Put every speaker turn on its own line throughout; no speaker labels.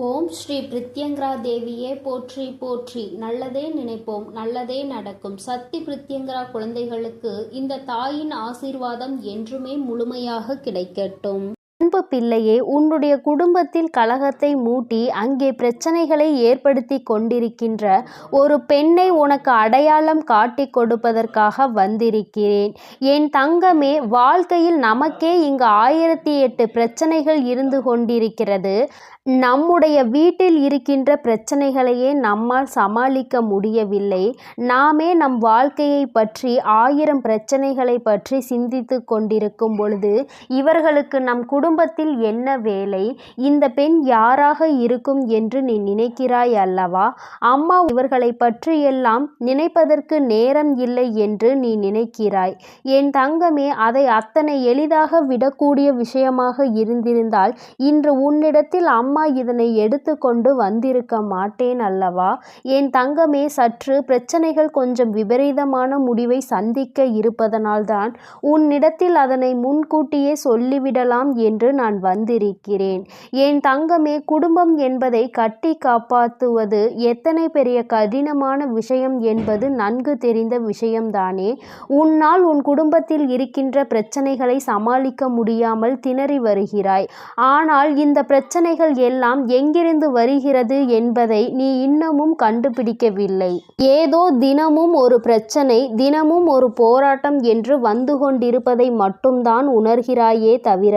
ஓம் ஸ்ரீ பிரித்யங்கரா தேவியே போற்றி போற்றி. நல்லதே நினைப்போம், நல்லதே நடக்கும். சக்தி பிரித்யங்கரா குழந்தைகளுக்கு இந்த தாயின் ஆசீர்வாதம் என்றுமே முழுமையாக கிடைக்கட்டும்.
அன்பு பிள்ளையே, உன்னுடைய குடும்பத்தில் கலகத்தை மூட்டி அங்கே பிரச்சனைகளை ஏற்படுத்தி கொண்டிருக்கின்ற ஒரு பெண்ணை உனக்கு அடையாளம் காட்டி கொடுப்பதற்காக வந்திருக்கிறேன். என் தங்கமே, வாழ்க்கையில் நமக்கே இங்கு 1008 பிரச்சனைகள் இருந்து கொண்டிருக்கிறது. நம்முடைய வீட்டில் இருக்கின்ற பிரச்சனைகளையே நம்மால் சமாளிக்க முடியவில்லை. நாமே நம் வாழ்க்கையை பற்றி 1000 பிரச்சனைகளை பற்றி சிந்தித்து கொண்டிருக்கும் பொழுது இவர்களுக்கு நம் குடும்பத்தில் என்ன வேலை, இந்த பெண் யாராக இருக்கும் என்று நீ நினைக்கிறாய் அல்லவா? அம்மா இவர்களை பற்றியெல்லாம் நினைப்பதற்கு நேரம் இல்லை என்று நீ நினைக்கிறாய். என் தங்கமே, அதை அத்தனை எளிதாக விடக்கூடிய விஷயமாக இருந்திருந்தால் இன்று உன்னிடத்தில் அம்மா இதனை எடுத்துக்கொண்டு வந்திருக்க மாட்டேன் அல்லவா? என் தங்கமே, சற்று பிரச்சனைகள் கொஞ்சம் விபரீதமான முடிவை சந்திக்க இருப்பதனால்தான் உன்னிடத்தில் அதனை முன்கூட்டியே சொல்லிவிடலாம் என்று நான் வந்திருக்கிறேன். என் தங்கமே, குடும்பம் என்பதை கட்டி காப்பாற்றுவது எத்தனை பெரிய கடினமான விஷயம் என்பது நன்கு தெரிந்த விஷயம்தானே. உன்னால் உன் குடும்பத்தில் இருக்கின்ற பிரச்சனைகளை சமாளிக்க முடியாமல் திணறி வருகிறாய். ஆனால் இந்த பிரச்சனைகள் எல்லாம் எங்கிருந்து வருகிறது என்பதை நீ இன்னமும் கண்டுபிடிக்கவில்லை. ஏதோ தினமும் ஒரு பிரச்சனை, தினமும் ஒரு போராட்டம் என்று வந்து கொண்டிருப்பதை மட்டும்தான் உணர்கிறாயே தவிர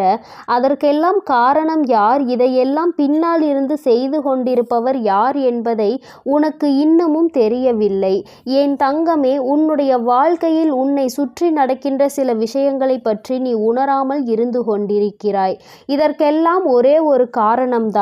அதற்கெல்லாம் காரணம் யார், இதையெல்லாம் பின்னால் இருந்து செய்து கொண்டிருப்பவர் யார் என்பதை உனக்கு இன்னமும் தெரியவில்லை. என் தங்கமே, உன்னுடைய வாழ்க்கையில் உன்னை சுற்றி நடக்கின்ற சில விஷயங்களை பற்றி நீ உணராமல் இருந்து கொண்டிருக்கிறாய். இதற்கெல்லாம் ஒரே ஒரு காரணம்தான்.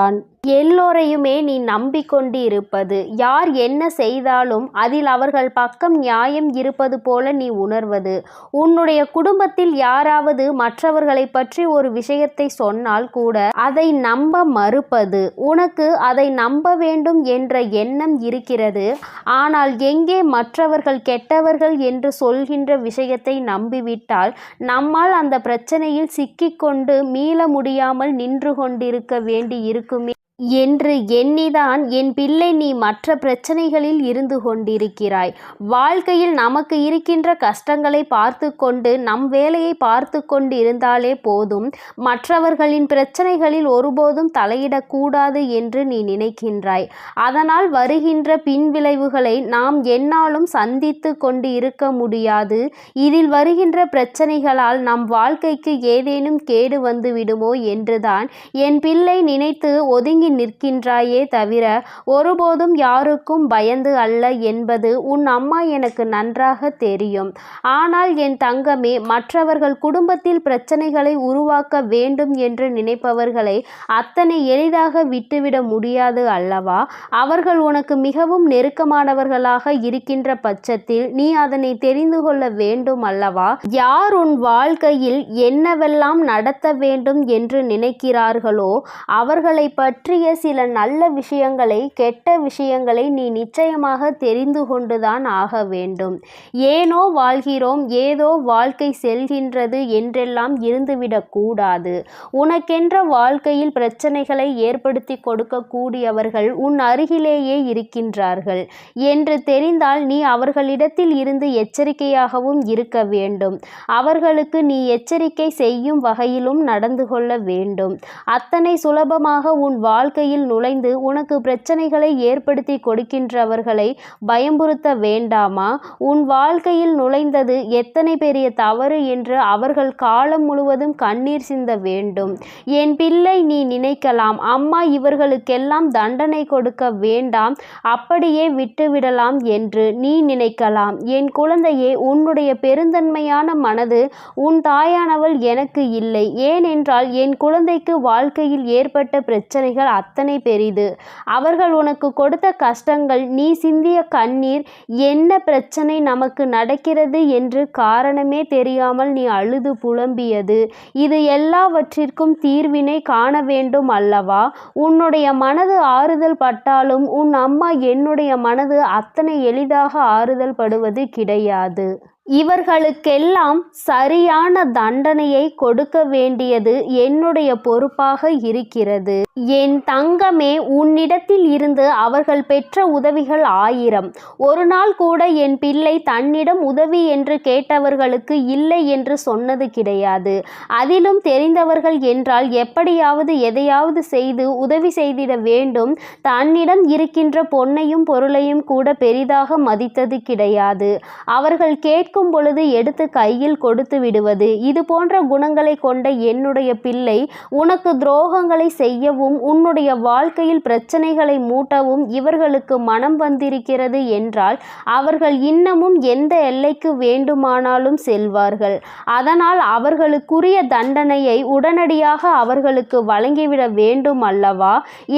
எல்லோரையுமே நீ நம்பிக்கொண்டு இருப்பது. யார் என்ன செய்தாலும் அதில் அவர்கள் பக்கம் நியாயம் இருப்பது போல நீ உணர்வது. உன்னுடைய குடும்பத்தில் யாராவது மற்றவர்களை பற்றி ஒரு விஷயத்தை சொன்னால் கூட அதை நம்ப மறுப்பது. உனக்கு அதை நம்ப வேண்டும் என்ற எண்ணம் இருக்கிறது. ஆனால் எங்கே மற்றவர்கள் கெட்டவர்கள் என்று சொல்கின்ற விஷயத்தை நம்பிவிட்டால் நம்மால் அந்த பிரச்சனையில் சிக்கிக்கொண்டு மீள முடியாமல் நின்று கொண்டிருக்க வேண்டி இருக்குமே என்று எண்ணிதான் என் பிள்ளை நீ மற்ற பிரச்சனைகளில் இருந்து கொண்டிருக்கிறாய். வாழ்க்கையில் நமக்கு இருக்கின்ற கஷ்டங்களை பார்த்து கொண்டு நம் வேலையை பார்த்து கொண்டு இருந்தாலே போதும். மற்றவர்களின் பிரச்சனைகளில் ஒருபோதும் தலையிடக்கூடாது என்று நீ நினைக்கின்றாய். அதனால் வருகின்ற பின்விளைவுகளை நாம் எந்நாளும் சந்தித்து கொண்டு இருக்க முடியாது. இதில் வருகின்ற பிரச்சனைகளால் நம் வாழ்க்கைக்கு ஏதேனும் கேடு வந்து விடுமோ என்றுதான் என் பிள்ளை நினைத்து ஒதுங்கி நிற்கின்றாயே தவிர ஒருபோதும் யாருக்கும் பயந்து அல்ல என்பது உன் அம்மா எனக்கு நன்றாக தெரியும். ஆனால் என் தங்கமே, மற்றவர்கள் குடும்பத்தில் பிரச்சனைகளை உருவாக்க வேண்டும் என்று நினைப்பவர்களை அத்தனை எளிதாக விட்டுவிட முடியாது அல்லவா? அவர்கள் உனக்கு மிகவும் நெருக்கமானவர்களாக இருக்கின்ற பட்சத்தில் நீ அதனை தெரிந்து கொள்ள வேண்டும் அல்லவா? யார் உன் வாழ்க்கையில் என்னவெல்லாம் நடத்த வேண்டும் என்று நினைக்கிறார்களோ அவர்களை பற்றிய சில நல்ல விஷயங்களை, கெட்ட விஷயங்களை நீ நிச்சயமாக தெரிந்து கொண்டுதான் ஆக வேண்டும். ஏனோ வாழ்கிறோம், ஏதோ வாழ்க்கை செல்கின்றது என்றெல்லாம் இருந்துவிடக் கூடாது. உனக்கென்ற வாழ்க்கையில் பிரச்சனைகளை ஏற்படுத்தி கொடுக்கக்கூடியவர்கள் உன் அருகிலேயே இருக்கின்றார்கள் என்று தெரிந்தால் நீ அவர்களிடத்தில் இருந்து எச்சரிக்கையாகவும் இருக்க வேண்டும். அவர்களுக்கு நீ எச்சரிக்கை செய்யும் வகையிலும் நடந்து கொள்ள வேண்டும். அத்தனை சுலபமாக உன் வாழ்க்கையில் நுழைந்து உனக்கு பிரச்சனைகளை ஏற்படுத்தி கொடுக்கின்றவர்களை பயமுறுத்த வேண்டாமா? உன் வாழ்க்கையில் நுழைந்தது எத்தனை பெரிய தவறு என்று அவர்கள் காலம் முழுவதும் கண்ணீர் சிந்த வேண்டும். என் பிள்ளை, நீ நினைக்கலாம், அம்மா இவர்களுக்கெல்லாம் தண்டனை கொடுக்க வேண்டாம், அப்படியே விட்டுவிடலாம் என்று நீ நினைக்கலாம். என் குழந்தையே, உன்னுடைய பெருந்தன்மையான மனது உன் தாயானவள் எனக்கு இல்லை. ஏனென்றால் என் குழந்தைக்கு வாழ்க்கையில் ஏற்பட்ட பிரச்சனைகள் அத்தனை பெரிது. அவர்கள் உனக்கு கொடுத்த கஷ்டங்கள், நீ சிந்திய கண்ணீர், என்ன பிரச்சனை நமக்கு நடக்கிறது என்று காரணமே தெரியாமல் நீ அழுது புலம்பியது, இது எல்லாவற்றிற்கும் தீர்வினை காண வேண்டும் அல்லவா? உன்னுடைய மனது ஆறுதல் பட்டாலும் உன் அம்மா என்னுடைய மனது அத்தனை எளிதாக ஆறுதல் படுவது கிடையாது. இவர்களுக்கெல்லாம் சரியான தண்டனையை கொடுக்க வேண்டியது என்னுடைய பொறுப்பாக இருக்கிறது. என் தங்கமே, உன்னிடத்தில் இருந்து அவர்கள் பெற்ற உதவிகள் 1000. ஒரு நாள் கூட என் பிள்ளை தன்னிடம் உதவி என்று கேட்டவர்களுக்கு இல்லை என்று சொன்னது கிடையாது. அதிலும் தெரிந்தவர்கள் என்றால் எப்படியாவது எதையாவது செய்து உதவி செய்திட வேண்டும். தன்னிடம் இருக்கின்ற பொன்னையும் பொருளையும் கூட பெரிதாக மதித்தது கிடையாது. அவர்கள் கேட்கும் பொழுது எடுத்து கையில் கொடுத்து விடுவது. இது போன்ற குணங்களை கொண்ட என்னுடைய பிள்ளை உனக்கு துரோகங்களை செய்யவும் உன்னுடைய வாழ்க்கையில் பிரச்சனைகளை மூட்டவும் இவர்களுக்கு மனம் வந்திருக்கிறது என்றால் அவர்கள் இன்னமும் எந்த எல்லைக்கு வேண்டுமானாலும் செல்வார்கள். அதனால் அவர்களுக்குரிய தண்டனையை உடனடியாக அவர்களுக்கு வழங்கிவிட வேண்டும் அல்லவா?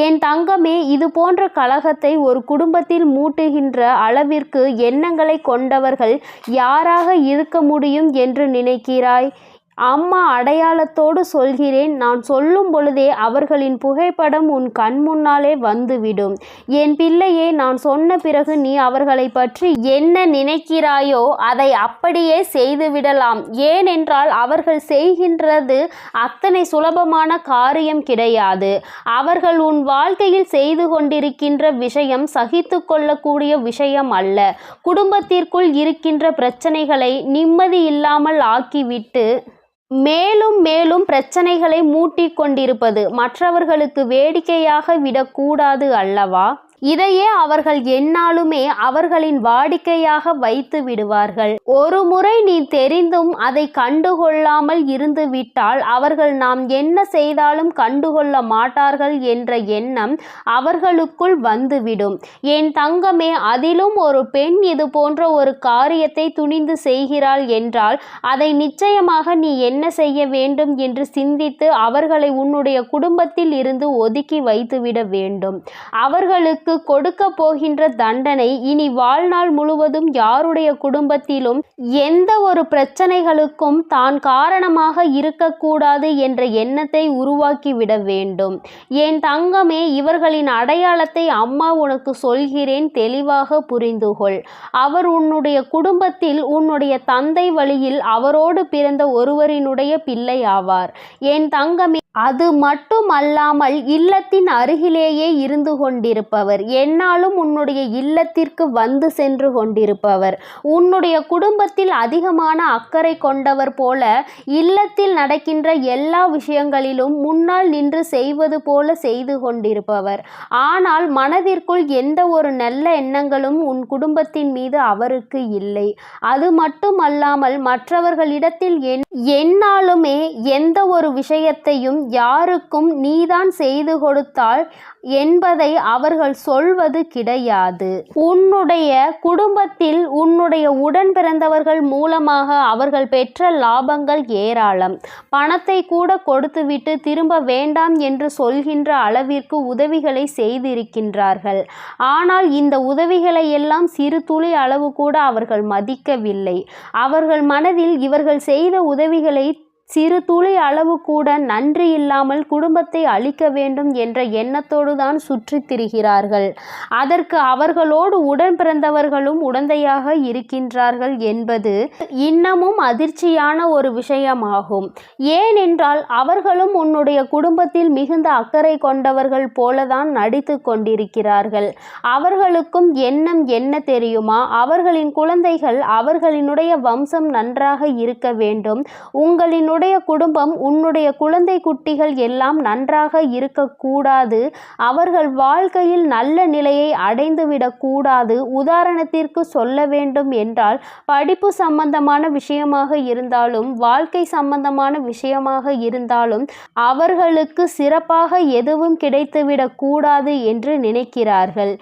என் தங்கமே, இது போன்ற கலகத்தை ஒரு குடும்பத்தில் மூட்டுகின்ற அளவிற்கு எண்ணங்களை கொண்டவர்கள் யாராக இருக்க முடியும் என்று நினைக்கிறாய்? அம்மா அடையாளத்தோடு சொல்கிறேன். நான் சொல்லும் பொழுதே அவர்களின் புகைப்படம் உன் கண் முன்னாலே வந்துவிடும். என் பிள்ளையே, நான் சொன்ன பிறகு நீ அவர்களை பற்றி என்ன நினைக்கிறாயோ அதை அப்படியே செய்துவிடலாம். ஏனென்றால் அவர்கள் செய்கின்றது அத்தனை சுலபமான காரியம் கிடையாது. அவர்கள் உன் வாழ்க்கையில் செய்து கொண்டிருக்கின்ற விஷயம் சகித்து கொள்ளக்கூடிய விஷயம் அல்ல. குடும்பத்திற்குள் இருக்கின்ற பிரச்சனைகளை நிம்மதி இல்லாமல் ஆக்கிவிட்டு மேலும் மேலும் பிரச்சனைகளை மூட்டிக் கொண்டிருப்பது மற்றவர்களுக்கு வேடிக்கையாக விடக்கூடாது அல்லவா? இதையே அவர்கள் எந்நாளுமே அவர்களின் வாடிக்கையாக வைத்து விடுவார்கள். ஒரு முறை நீ தெரிந்தும் அதை கண்டுகொள்ளாமல் இருந்து விட்டால் அவர்கள் நாம் என்ன செய்தாலும் கண்டுகொள்ள மாட்டார்கள் என்ற எண்ணம் அவர்களுக்குள் வந்துவிடும். என் தங்கமே, அதிலும் ஒரு பெண் இது போன்ற ஒரு காரியத்தை துணிந்து செய்கிறாள் என்றால் அதை நிச்சயமாக நீ என்ன செய்ய வேண்டும் என்று சிந்தித்து அவர்களை உன்னுடைய குடும்பத்தில் இருந்து ஒதுக்கி வைத்துவிட வேண்டும். அவர்களுக்கு கொடுக்க போகின்ற தண்டனை இனி வாழ்நாள் முழுவதும் யாருடைய குடும்பத்திலும் எந்த ஒரு பிரச்சனைகளுக்கும் தான் காரணமாக இருக்கக்கூடாது என்ற எண்ணத்தை உருவாக்கிவிட வேண்டும். என் தங்கமே, இவர்களின் அடையாளத்தை அம்மா உனக்கு சொல்கிறேன், தெளிவாக புரிந்துகொள். அவர் உன்னுடைய குடும்பத்தில் உன்னுடைய தந்தை வழியில் அவரோடு பிறந்த ஒருவரினுடைய பிள்ளை ஆவார். என் தங்கமே, அது மட்டும் அல்லாமல் இல்லத்தின் அருகிலேயே இருந்து கொண்டிருப்பவர், என்னாலும் உன்னுடைய இல்லத்திற்கு வந்து சென்று கொண்டிருப்பவர், உன்னுடைய குடும்பத்தில் அதிகமான அக்கறை கொண்டவர் போல இல்லத்தில் நடக்கின்ற எல்லா விஷயங்களிலும் முன்னால் நின்று செய்வது போல செய்து கொண்டிருப்பவர். ஆனால் மனதிற்குள் எந்த ஒரு நல்ல எண்ணங்களும் உன் குடும்பத்தின் மீது அவருக்கு இல்லை. அது மட்டும் அல்லாமல் மற்றவர்களிடத்தில் எந்நாளுமே எந்த ஒரு விஷயத்தையும் யாருக்கும் நீதான் செய்து கொடுத்தாள் என்பதை அவர்கள் சொல்வது கிடையாது. உன்னுடைய குடும்பத்தில் உன்னுடைய உடன் பிறந்தவர்கள் மூலமாக அவர்கள் பெற்ற லாபங்கள் ஏராளம். பணத்தை கூட கொடுத்துவிட்டு திரும்ப வேண்டாம் என்று சொல்கின்ற அளவிற்கு உதவிகளை செய்திருக்கின்றார்கள். ஆனால் இந்த உதவிகளை எல்லாம் சிறு துளி அளவு கூட அவர்கள் மதிக்கவில்லை. அவர்கள் மனதில் இவர்கள் செய்த உதவிகளை சிறு துளி அளவு கூட நன்றி இல்லாமல் குடும்பத்தை அழிக்க வேண்டும் என்ற எண்ணத்தோடு தான் சுற்றி திரிகிறார்கள். அதற்கு அவர்களோடு உடன் பிறந்தவர்களும் உடந்தையாக இருக்கின்றார்கள் என்பது இன்னமும் அதிர்ச்சியான ஒரு விஷயமாகும். ஏனென்றால் அவர்களும் உன்னுடைய குடும்பத்தில் மிகுந்த அக்கறை கொண்டவர்கள் போலதான் நடித்து கொண்டிருக்கிறார்கள். அவர்களுக்கும் எண்ணம் என்ன தெரியுமா? அவர்களின் குழந்தைகள் அவர்களினுடைய வம்சம் நன்றாக இருக்க வேண்டும். உங்களினுடைய குடும்பம் உன்னுடைய குழந்தை குட்டிகள் எல்லாம் நன்றாக இருக்கக்கூடாது. அவர்கள் வாழ்க்கையில் நல்ல நிலையை அடைந்துவிடக் கூடாது. உதாரணத்திற்கு சொல்ல வேண்டும் என்றால் படிப்பு சம்பந்தமான விஷயமாக இருந்தாலும் வாழ்க்கை சம்பந்தமான விஷயமாக இருந்தாலும் அவர்களுக்கு சிறப்பாக எதுவும் கிடைத்துவிடக் கூடாது என்று நினைக்கிறார்கள்.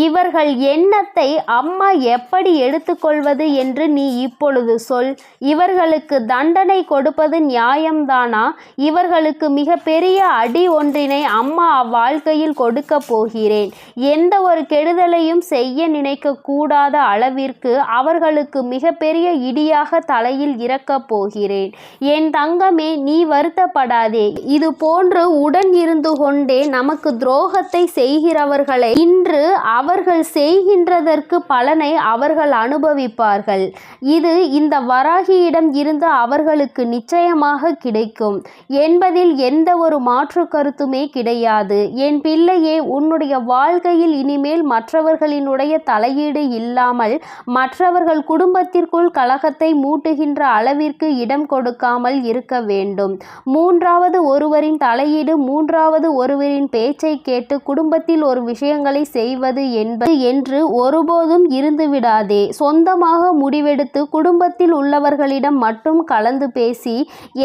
இவர்கள் எண்ணத்தை அம்மா எப்படி எடுத்துக்கொள்வது என்று நீ இப்பொழுது சொல். இவர்களுக்கு தண்டனை கொடுப்பது நியாயம்தானா? இவர்களுக்கு மிக பெரிய அடி ஒன்றினை அம்மா அவ்வாழ்க்கையில் கொடுக்க போகிறேன். எந்த ஒரு கெடுதலையும் செய்ய நினைக்க கூடாத அளவிற்கு அவர்களுக்கு மிக பெரிய இடியாக தலையில் இறக்கப் போகிறேன். என் தங்கமே, நீ வருத்தப்படாதே. இது போன்று உடன் இருந்து கொண்டே நமக்கு துரோகத்தை செய்கிறவர்களை இன்று அவர்கள் செய்கின்றதற்கு பலனை அவர்கள் அனுபவிப்பார்கள். இது இந்த வராகியிடம் இருந்து அவர்களுக்கு நிச்சயமாக கிடைக்கும் என்பதில் எந்த ஒரு மாற்று கருத்துமே கிடையாது. என் பிள்ளையே, உன்னுடைய வாழ்க்கையில் இனிமேல் மற்றவர்களினுடைய தலையீடு இல்லாமல், மற்றவர்கள் குடும்பத்திற்குள் கலகத்தை மூட்டுகின்ற அளவிற்கு இடம் கொடுக்காமல் இருக்க வேண்டும். மூன்றாவது ஒருவரின் தலையீடு, மூன்றாவது ஒருவரின் பேச்சை கேட்டு குடும்பத்தில் ஒரு விஷயங்களை செய்வது என்று ஒருபோதும் இருந்துவிடாதே. சொந்தமாக முடிவெடுத்து குடும்பத்தில் உள்ளவர்களிடம் மட்டும் கலந்து பேசி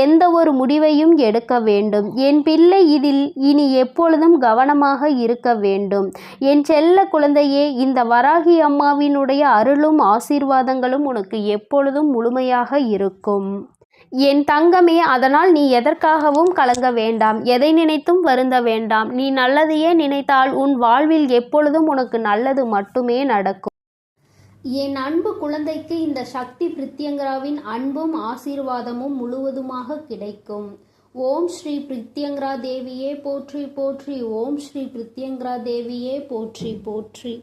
எந்த ஒரு முடிவையும் எடுக்க வேண்டும். என் பிள்ளை, இதில் இனி எப்பொழுதும் கவனமாக இருக்க வேண்டும். என் செல்ல குழந்தையே, இந்த வராகி அம்மாவினுடைய அருளும் ஆசீர்வாதங்களும் உனக்கு எப்பொழுதும் முழுமையாக இருக்கும். என் தங்கமே, அதனால் நீ எதற்காகவும் கலங்க வேண்டாம், எதை நினைத்தும் வருந்த வேண்டாம். நீ நல்லதையே நினைத்தால் உன் வாழ்வில் எப்பொழுதும் உனக்கு நல்லது மட்டுமே நடக்கும்.
என் அன்பு குழந்தைக்கு இந்த சக்தி பிரித்யங்கராவின் அன்பும் ஆசீர்வாதமும் முழுவதுமாக கிடைக்கும். ஓம் ஸ்ரீ பிரித்யங்கரா தேவியே போற்றி போற்றி. ஓம் ஸ்ரீ பிரித்யங்கரா தேவியே போற்றி போற்றி.